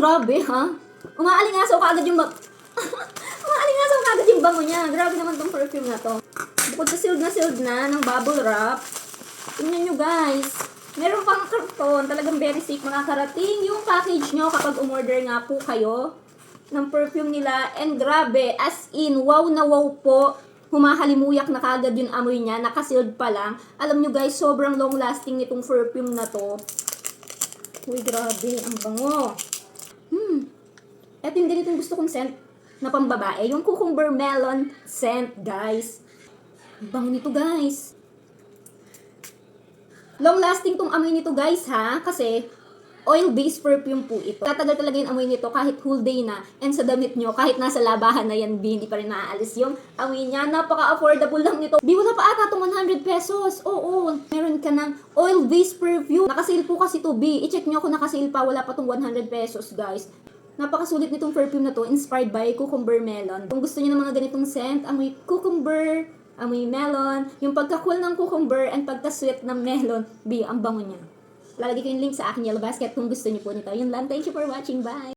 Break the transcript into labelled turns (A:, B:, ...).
A: grabe, ha? Umaalingasaw kaagad yung umaalingasaw kaagad yung bango niya. Grabe naman tong perfume na to. Bukod sa sealed na ng bubble wrap. Tingnan nyo, guys. Meron pang karton. Talagang very safe makakarating yung package nyo kapag umorder nga po kayo ng perfume nila. And grabe, as in, wow na wow po. Humahalimuyak na kagad yung amoy niya. Nakasealed pa lang. Alam nyo guys, sobrang long lasting nitong perfume na to. Uy, grabe. Ang bango. Ito yung ganitong gusto kong scent na pambabae. Yung cucumber melon scent, guys. Ang bango nito, guys. Long lasting tong amoy nito, guys, ha? Kasi oil-based perfume po ito. Tatagal talaga yung amoy nito kahit whole day na. And sa damit nyo, kahit nasa labahan na yan, hindi pa rin naaalis yung amoy niya. Napaka-affordable lang nito. Wala pa ata itong 100 pesos. Oo, meron ka ng oil-based perfume. Nakasale po kasi to, I-check nyo kung nakasale pa. Wala pa itong 100 pesos, guys. Napakasulit nitong perfume na to, inspired by cucumber melon. Kung gusto niyo ng mga ganitong scent, amoy cucumber, amoy melon, yung pagka-cool ng cucumber and pagka-sweet ng melon, ang bango niya. Lalagay ko yung link sa aking yellow basket kung gusto niyo po nito. Yun lang. Thank you for watching. Bye!